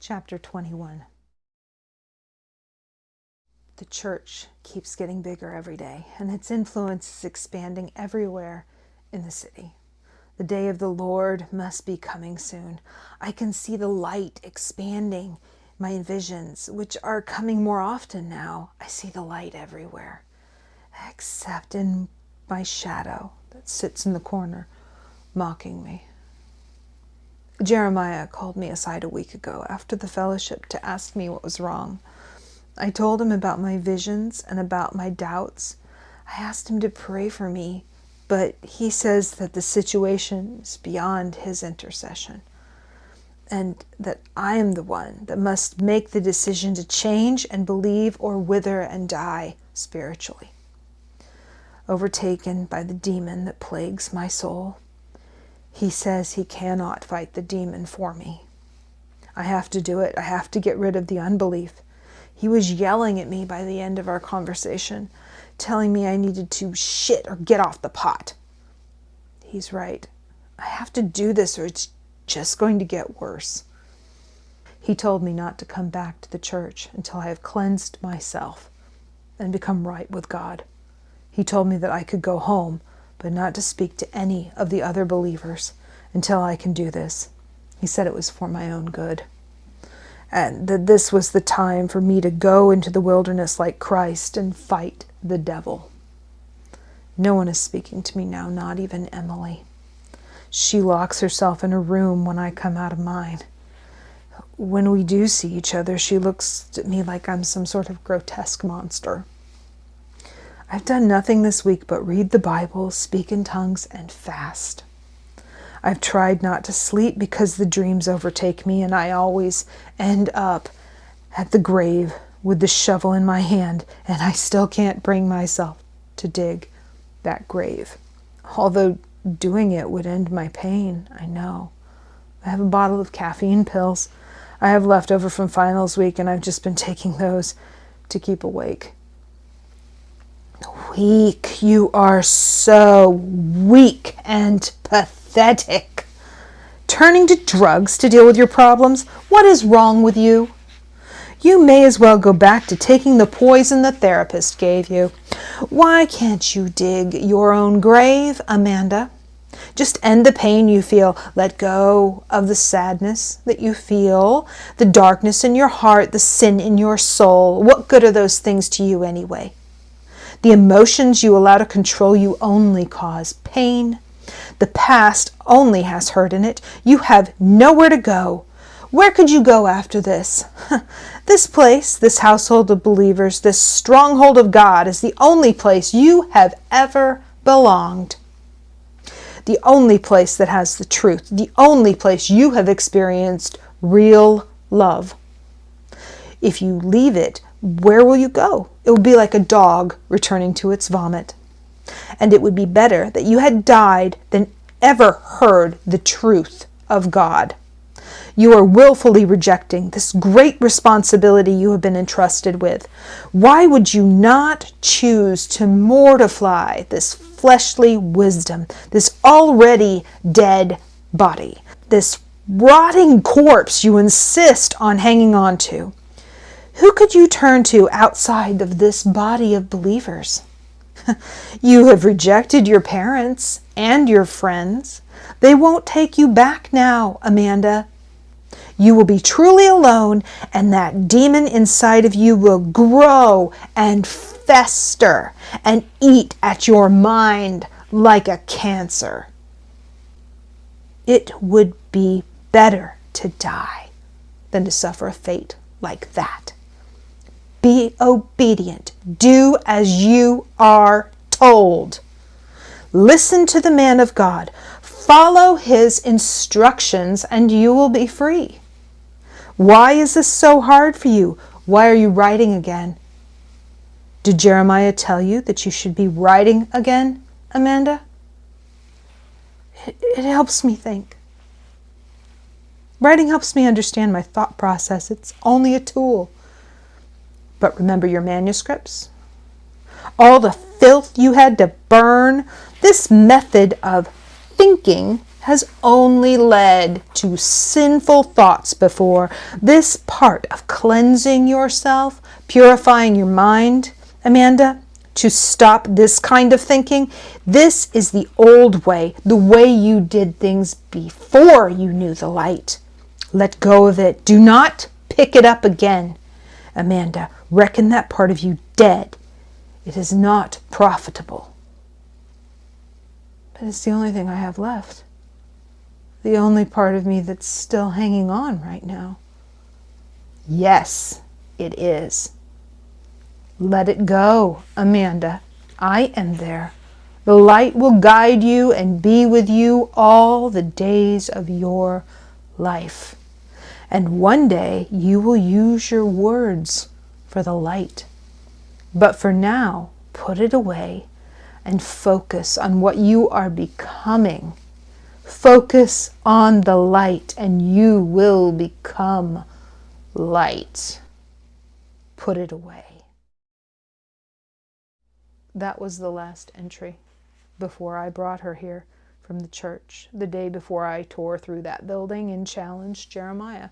Chapter 21. The church keeps getting bigger every day, and its influence is expanding everywhere in the city. The day of the Lord must be coming soon. I can see the light expanding my visions, which are coming more often now. I see the light everywhere, except in my shadow that sits in the corner, mocking me. Jeremiah called me aside a week ago after the fellowship to ask me what was wrong. I told him about my visions and about my doubts. I asked him to pray for me, but he says that the situation is beyond his intercession, and that I am the one that must make the decision to change and believe or wither and die spiritually. Overtaken by the demon that plagues my soul, he says he cannot fight the demon for me. I have to do it. I have to get rid of the unbelief. He was yelling at me by the end of our conversation, telling me I needed to shit or get off the pot. He's right. I have to do this or it's just going to get worse. He told me not to come back to the church until I have cleansed myself and become right with God. He told me that I could go home, but not to speak to any of the other believers until I can do this. He said it was for my own good, and that this was the time for me to go into the wilderness like Christ and fight the devil. No one is speaking to me now, not even Emily. She locks herself in her room when I come out of mine. When we do see each other, she looks at me like I'm some sort of grotesque monster. I've done nothing this week but read the Bible, speak in tongues, and fast. I've tried not to sleep because the dreams overtake me, and I always end up at the grave with the shovel in my hand, and I still can't bring myself to dig that grave. Although doing it would end my pain, I know. I have a bottle of caffeine pills I have left over from finals week, and I've just been taking those to keep awake. Weak. You are so weak and pathetic. Turning to drugs to deal with your problems? What is wrong with you? You may as well go back to taking the poison the therapist gave you. Why can't you dig your own grave, Amanda? Just end the pain you feel. Let go of the sadness that you feel, the darkness in your heart, the sin in your soul. What good are those things to you anyway? The emotions you allow to control you only cause pain. The past only has hurt in it. You have nowhere to go. Where could you go after this? This place, this household of believers, this stronghold of God is the only place you have ever belonged. The only place that has the truth. The only place you have experienced real love. If you leave it, where will you go? It will be like a dog returning to its vomit. And it would be better that you had died than ever heard the truth of God. You are willfully rejecting this great responsibility you have been entrusted with. Why would you not choose to mortify this fleshly wisdom, this already dead body, this rotting corpse you insist on hanging on to? Who could you turn to outside of this body of believers? You have rejected your parents and your friends. They won't take you back now, Amanda. You will be truly alone, and that demon inside of you will grow and fester and eat at your mind like a cancer. It would be better to die than to suffer a fate like that. Be obedient. Do as you are told. Listen to the man of God. Follow his instructions and you will be free. Why is this so hard for you? Why are you writing again? Did Jeremiah tell you that you should be writing again, Amanda? It helps me think. Writing helps me understand my thought process. It's only a tool. But remember your manuscripts? All the filth you had to burn? This method of thinking has only led to sinful thoughts before. This part of cleansing yourself, purifying your mind, Amanda, to stop this kind of thinking, this is the old way, the way you did things before you knew the light. Let go of it. Do not pick it up again. Amanda, reckon that part of you dead. It is not profitable. But it's the only thing I have left. The only part of me that's still hanging on right now. Yes, it is. Let it go, Amanda. I am there. The light will guide you and be with you all the days of your life. And one day you will use your words for the light. But for now, put it away and focus on what you are becoming. Focus on the light and you will become light. Put it away. That was the last entry before I brought her here from the church, the day before I tore through that building and challenged Jeremiah.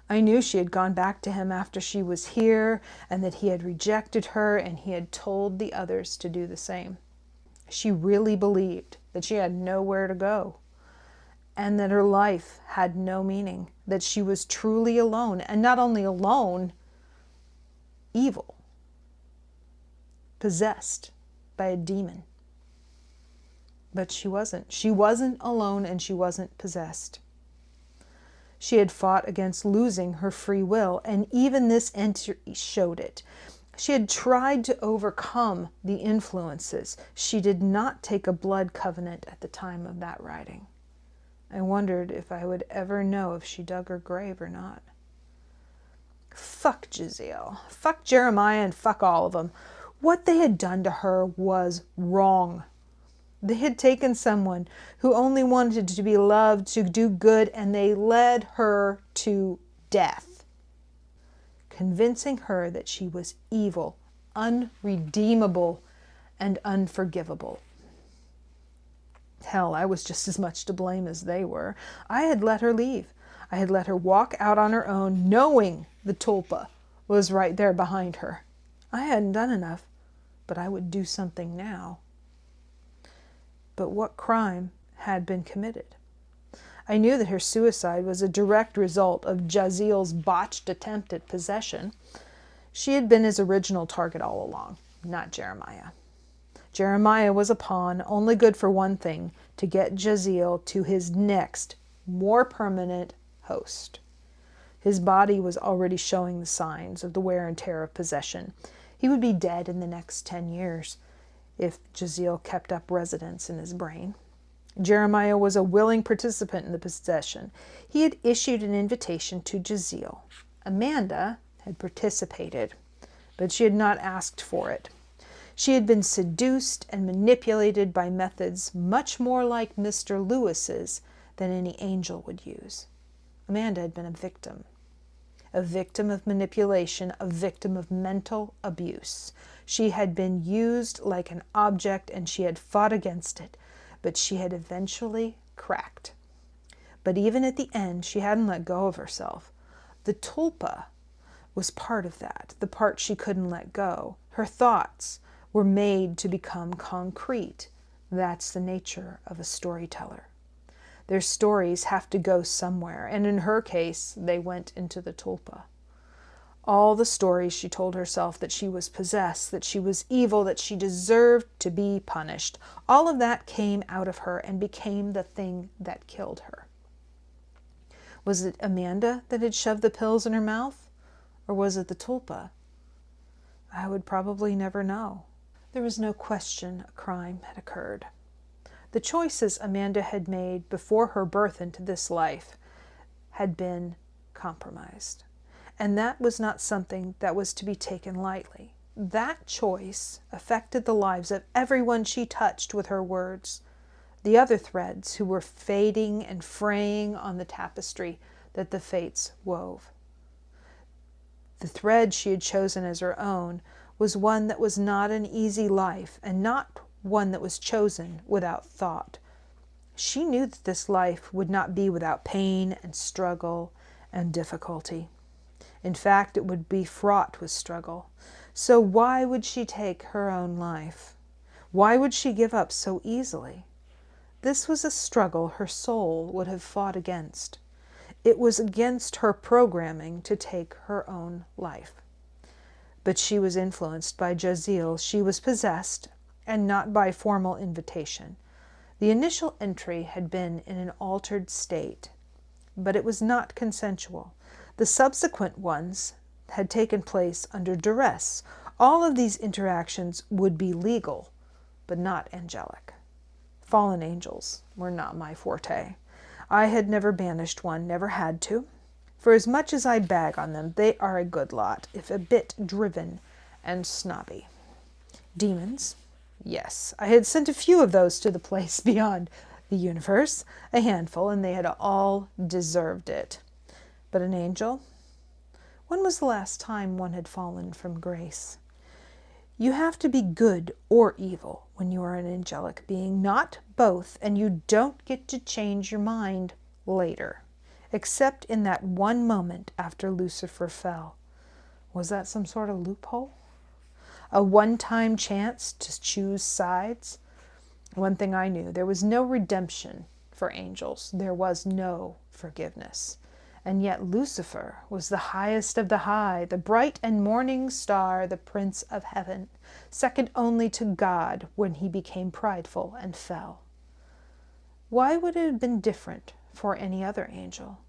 I knew she had gone back to him after she was here and that he had rejected her and he had told the others to do the same. She really believed that she had nowhere to go and that her life had no meaning, that she was truly alone, and not only alone, evil, possessed by a demon. But she wasn't. She wasn't alone and she wasn't possessed. She had fought against losing her free will, and even this entry showed it. She had tried to overcome the influences. She did not take a blood covenant at the time of that writing. I wondered if I would ever know if she dug her grave or not. Fuck Jaziel. Fuck Jeremiah and fuck all of them. What they had done to her was wrong. They had taken someone who only wanted to be loved, to do good, and they led her to death, convincing her that she was evil, unredeemable, and unforgivable. Hell, I was just as much to blame as they were. I had let her leave. I had let her walk out on her own, knowing the tulpa was right there behind her. I hadn't done enough, but I would do something now. But what crime had been committed? I knew that her suicide was a direct result of Jaziel's botched attempt at possession. She had been his original target all along, not Jeremiah. Jeremiah was a pawn, only good for one thing, to get Jaziel to his next, more permanent host. His body was already showing the signs of the wear and tear of possession. He would be dead in the next 10 years. If Jaziel kept up residence in his brain. Jeremiah was a willing participant in the possession. He had issued an invitation to Jaziel. Amanda had participated, but she had not asked for it. She had been seduced and manipulated by methods much more like Mr. Lewis's than any angel would use. Amanda had been a victim of manipulation, a victim of mental abuse. She had been used like an object and she had fought against it, but she had eventually cracked. But even at the end, she hadn't let go of herself. The tulpa was part of that, the part she couldn't let go. Her thoughts were made to become concrete. That's the nature of a storyteller. Their stories have to go somewhere, and in her case, they went into the tulpa. All the stories she told herself that she was possessed, that she was evil, that she deserved to be punished, all of that came out of her and became the thing that killed her. Was it Amanda that had shoved the pills in her mouth? Or was it the tulpa? I would probably never know. There was no question a crime had occurred. The choices Amanda had made before her birth into this life had been compromised. And that was not something that was to be taken lightly. That choice affected the lives of everyone she touched with her words, the other threads who were fading and fraying on the tapestry that the fates wove. The thread she had chosen as her own was one that was not an easy life and not one that was chosen without thought. She knew that this life would not be without pain and struggle and difficulty. In fact, it would be fraught with struggle. So why would she take her own life? Why would she give up so easily? This was a struggle her soul would have fought against. It was against her programming to take her own life. But she was influenced by Jaziel. She was possessed, and not by formal invitation. The initial entry had been in an altered state, but it was not consensual. The subsequent ones had taken place under duress. All of these interactions would be legal, but not angelic. Fallen angels were not my forte. I had never banished one, never had to. For as much as I bag on them, they are a good lot, if a bit driven and snobby. Demons, yes, I had sent a few of those to the place beyond the universe, a handful, and they had all deserved it. But an angel? When was the last time one had fallen from grace? You have to be good or evil when you are an angelic being, not both, and you don't get to change your mind later, except in that one moment after Lucifer fell. Was that some sort of loophole? A one-time chance to choose sides? One thing I knew, there was no redemption for angels. There was no forgiveness. And yet Lucifer was the highest of the high, the bright and morning star, the prince of heaven, second only to God when he became prideful and fell. Why would it have been different for any other angel?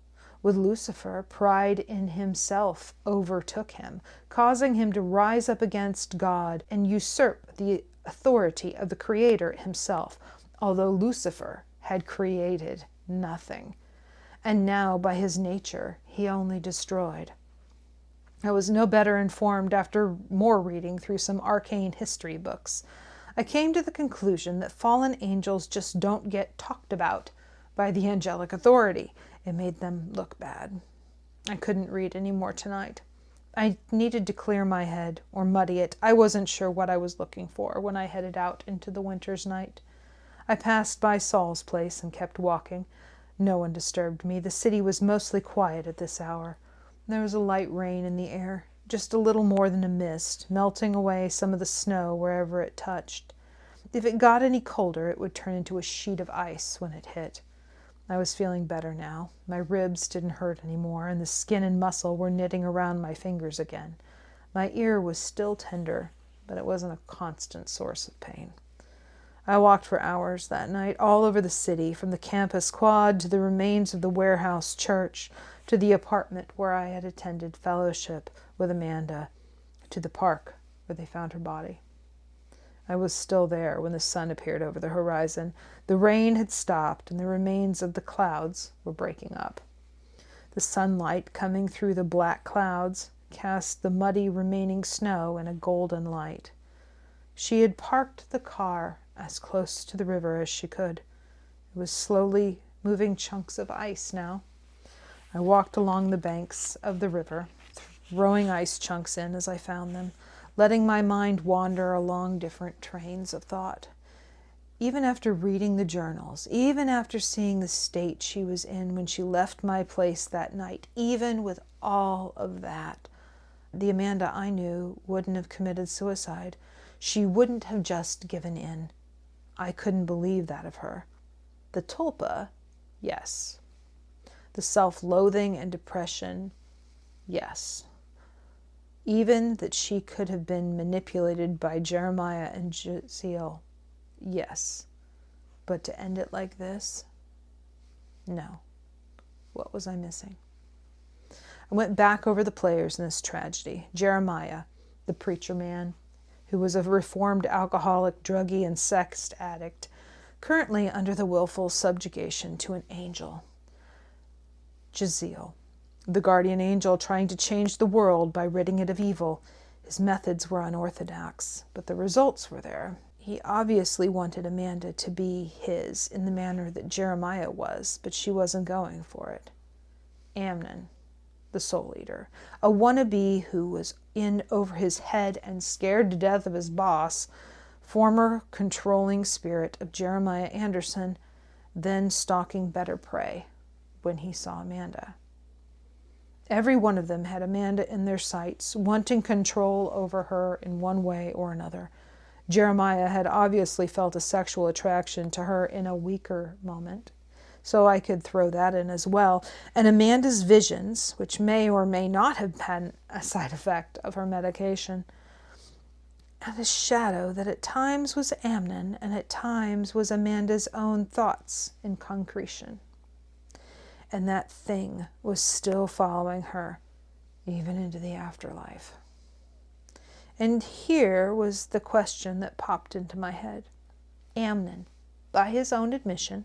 With Lucifer, pride in himself overtook him, causing him to rise up against God and usurp the authority of the Creator himself, although Lucifer had created nothing. And now, by his nature, he only destroyed. I was no better informed after more reading through some arcane history books. I came to the conclusion that fallen angels just don't get talked about by the angelic authority. It made them look bad. I couldn't read any more tonight. I needed to clear my head, or muddy it. I wasn't sure what I was looking for when I headed out into the winter's night. I passed by Saul's place and kept walking. No one disturbed me. The city was mostly quiet at this hour. There was a light rain in the air, just a little more than a mist, melting away some of the snow wherever it touched. If it got any colder, it would turn into a sheet of ice when it hit. I was feeling better now. My ribs didn't hurt anymore, and the skin and muscle were knitting around my fingers again. My ear was still tender, but it wasn't a constant source of pain. I walked for hours that night, all over the city, from the campus quad to the remains of the warehouse church, to the apartment where I had attended fellowship with Amanda, to the park where they found her body. I was still there when the sun appeared over the horizon. The rain had stopped, and the remains of the clouds were breaking up. The sunlight, coming through the black clouds, cast the muddy remaining snow in a golden light. She had parked the car as close to the river as she could. It was slowly moving chunks of ice now. I walked along the banks of the river, throwing ice chunks in as I found them, letting my mind wander along different trains of thought. Even after reading the journals, even after seeing the state she was in when she left my place that night, even with all of that, the Amanda I knew wouldn't have committed suicide. She wouldn't have just given in. I couldn't believe that of her. The tulpa, yes. The self-loathing and depression, yes. Even that she could have been manipulated by Jeremiah and Jaziel, yes. But to end it like this? No. What was I missing? I went back over the players in this tragedy. Jeremiah, the preacher man, who was a reformed alcoholic, druggie, and sex addict, currently under the willful subjugation to an angel. Jaziel, the guardian angel trying to change the world by ridding it of evil. His methods were unorthodox, but the results were there. He obviously wanted Amanda to be his in the manner that Jeremiah was, but she wasn't going for it. Amnon, the soul eater, a wannabe who was in over his head and scared to death of his boss, former controlling spirit of Jeremiah Anderson, then stalking better prey when he saw Amanda. Every one of them had Amanda in their sights, wanting control over her in one way or another. Jeremiah had obviously felt a sexual attraction to her in a weaker moment, so I could throw that in as well. And Amanda's visions, which may or may not have been a side effect of her medication, and a shadow that at times was Amnon and at times was Amanda's own thoughts in concretion. And that thing was still following her, even into the afterlife. And here was the question that popped into my head. Amnon, by his own admission,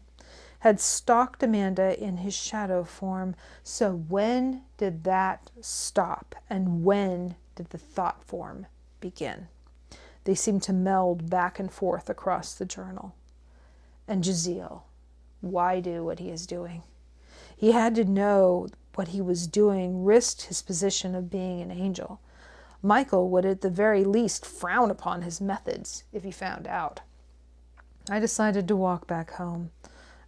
had stalked Amanda in his shadow form. So when did that stop? And when did the thought form begin? They seemed to meld back and forth across the journal. And Jaziel, why do what he is doing? He had to know what he was doing risked his position of being an angel. Michael would at the very least frown upon his methods if he found out. I decided to walk back home.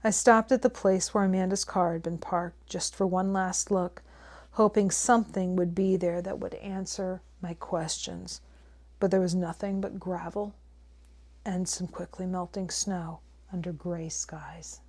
I stopped at the place where Amanda's car had been parked just for one last look, hoping something would be there that would answer my questions. But there was nothing but gravel and some quickly melting snow under gray skies.